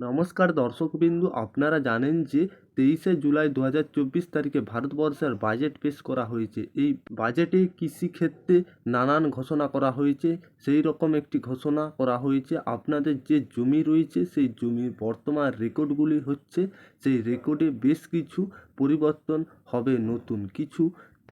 নমস্কার দর্শকবিন্দু, আপনারা জানেন যে 23শে জুলাই 2024 তারিখে ভারতবর্ষের বাজেট পেশ করা হয়েছে। এই বাজেটে কৃষিক্ষেত্রে নানান ঘোষণা করা হয়েছে। সেই রকম একটি ঘোষণা করা হয়েছে, আপনাদের যে জমি রয়েছে সেই জমির বর্তমান রেকর্ডগুলি হচ্ছে, সেই রেকর্ডে বেশ কিছু পরিবর্তন হবে, নতুন কিছু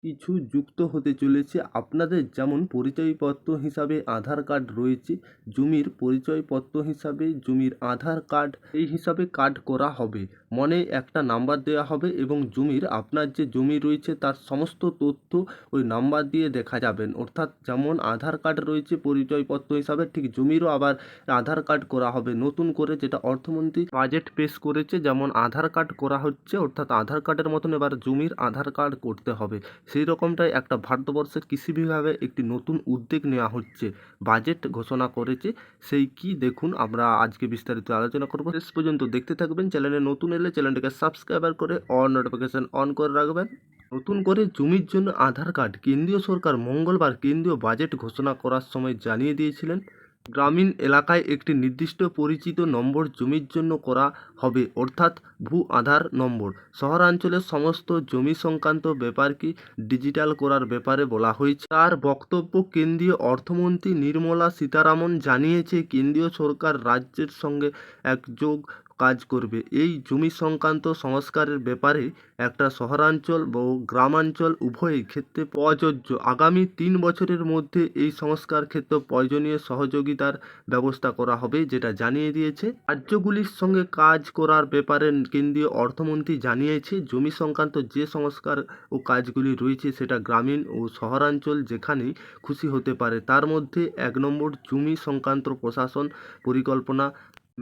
কিছু যুক্ত হতে চলেছে। আপনাদের যেমন পরিচয়পত্র হিসাবে আধার কার্ড রয়েছে, জমির পরিচয়পত্র হিসাবে জমির আধার কার্ড এই হিসাবে কার্ড করা হবে। মনে একটা নাম্বার দেওয়া হবে এবং জমির আপনার যে জমি রয়েছে তার সমস্ত তথ্য ওই নাম্বার দিয়ে দেখা যাবেন। অর্থাৎ যেমন আধার কার্ড রয়েছে পরিচয়পত্র হিসাবে, ঠিক জমিরও আবার আধার কার্ড করা হবে নতুন করে, যেটা অর্থমন্ত্রী বাজেট পেশ করেছে। যেমন আধার কার্ড করা হচ্ছে, অর্থাৎ আধার কার্ডের মতন এবার জমির আধার কার্ড করতে হবে। সেই রকমটাই একটা ভারতবর্ষের কৃষি বিভাগে একটি নতুন উদ্যোগ নেওয়া হচ্ছে, বাজেট ঘোষণা করেছে। সেই কি দেখুন, আমরা আজকে বিস্তারিত আলোচনা করব। শেষ পর্যন্ত দেখতে থাকবেন। চ্যানেলে নতুন এলে চ্যানেলটিকে সাবস্ক্রাইব করে অল নোটিফিকেশন অন করে রাখবেন। নতুন করে জমির জন্য আধার কার্ড কেন্দ্রীয় সরকার মঙ্গলবার কেন্দ্রীয় বাজেট ঘোষণা করার সময় জানিয়ে দিয়েছিলেন। গ্রামীণ এলাকায় একটি নির্দিষ্ট পরিচিত নম্বর জমির জন্য করা হবে, অর্থাৎ ভূ আধার নম্বর। শহরাঞ্চলের সমস্ত জমি সংক্রান্ত ব্যাপারকে ডিজিটাল করার ব্যাপারে বলা হয়েছে। তার বক্তব্য কেন্দ্রীয় অর্থমন্ত্রী নির্মলা সীতারামন জানিয়েছে, কেন্দ্রীয় সরকার রাজ্যের সঙ্গে একযোগ কাজ করবে এই জমি সংক্রান্ত সংস্কারের ব্যাপারে। একটা শহরাঞ্চল ও গ্রামাঞ্চল উভয়ই ক্ষেত্রে প্রযোজ্য। আগামী 3 বছরের মধ্যে এই সংস্কার ক্ষেত্রে প্রয়োজনীয় সহযোগিতার ব্যবস্থা করা হবে, যেটা জানিয়ে দিয়েছে। রাজ্যগুলির সঙ্গে কাজ করার ব্যাপারে কেন্দ্রীয় অর্থমন্ত্রী জানিয়েছে, জমি সংক্রান্ত যে সংস্কার ও কাজগুলি রয়েছে সেটা গ্রামীণ ও শহরাঞ্চল যেখানেই খুশি হতে পারে। তার মধ্যে 1 নম্বর, জমি সংক্রান্ত প্রশাসন পরিকল্পনা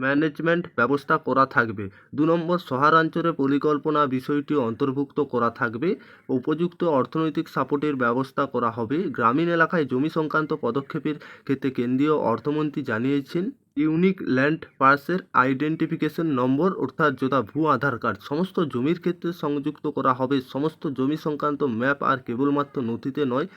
ম্যানেজমেন্ট ব্যবস্থা করা থাকবে। 2 নম্বর, শহরাঞ্চলে পরিকল্পনা বিষয়টি অন্তর্ভুক্ত করা থাকবে। উপযুক্ত অর্থনৈতিক সাপোর্টের ব্যবস্থা করা হবে। গ্রামীণ এলাকায় জমি সংক্রান্ত পদক্ষেপের ক্ষেত্রে কেন্দ্রীয় অর্থমন্ত্রী জানিয়েছেন, ইউনিক ল্যান্ড পার্সেল আইডেন্টিফিকেশন নম্বর, অর্থাৎ যথা ভূ আধার কার্ড, সমস্ত জমির ক্ষেত্রে সংযুক্ত করা হবে। সমস্ত জমি সংক্রান্ত ম্যাপ আর কেবলমাত্র নথিতে নয়,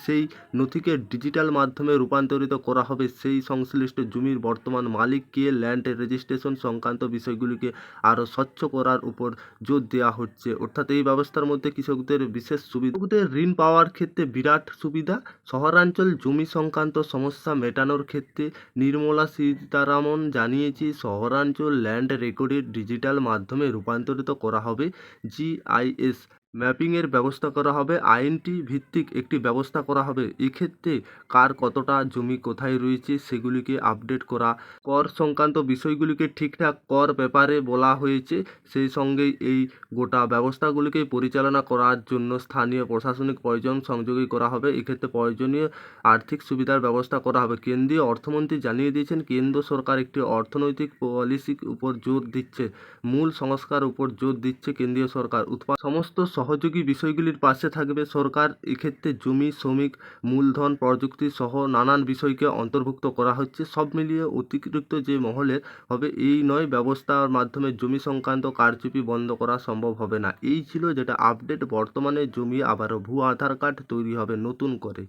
সেই নথিকে ডিজিটাল মাধ্যমে রূপান্তরিত করা হবে। সেই সংশ্লিষ্ট জমির বর্তমান মালিক কে, ল্যান্ড রেজিস্ট্রেশন সংক্রান্ত বিষয়গুলিকে আরও স্বচ্ছ করার উপর জোর দেওয়া হচ্ছে। অর্থাৎ এই ব্যবস্থার মধ্যে কৃষকদের বিশেষ সুবিধা, কৃষকদের ঋণ পাওয়ার ক্ষেত্রে বিরাট সুবিধা। শহরাঞ্চল জমি সংক্রান্ত সমস্যা মেটানোর ক্ষেত্রে নির্মলা সীতারামন জানিয়েছে, শহরাঞ্চল ল্যান্ড রেকর্ডের ডিজিটাল মাধ্যমে রূপান্তরিত করা হবে। জিআইএস ম্যাপিংয়ের ব্যবস্থা করা হবে। আইনটি ভিত্তিক একটি ব্যবস্থা করা হবে। এক্ষেত্রে কার কতটা জমি কোথায় রয়েছে সেগুলিকে আপডেট করা, কর সংক্রান্ত বিষয়গুলিকে ঠিকঠাক কর ব্যাপারে বলা হয়েছে। সেই সঙ্গেই এই গোটা ব্যবস্থাগুলিকে পরিচালনা করার জন্য স্থানীয় প্রশাসনিক প্রয়োজন সংযোগী করা হবে। এক্ষেত্রে প্রয়োজনীয় আর্থিক সুবিধার ব্যবস্থা করা হবে। কেন্দ্রীয় অর্থমন্ত্রী জানিয়ে দিয়েছেন, কেন্দ্র সরকার একটি অর্থনৈতিক পলিসির উপর জোর দিচ্ছে, মূল সংস্কার উপর জোর দিচ্ছে কেন্দ্রীয় সরকার। সমস্ত সহযোগী বিষয়গুলির পাশে থাকবে সরকার। এক্ষেত্রে জমি, শ্রমিক, মূলধন, প্রযুক্তি সহ নানান বিষয়কে অন্তর্ভুক্ত করা হচ্ছে। সব মিলিয়ে অতিরিক্ত যে মহলের হবে এই নয়, ব্যবস্থার মাধ্যমে জমি সংক্রান্ত কারচুপি বন্ধ করা সম্ভব হবে না। এই ছিল যেটা আপডেট। বর্তমানে জমি আবারও ভূ আধার কার্ড তৈরি হবে নতুন করে।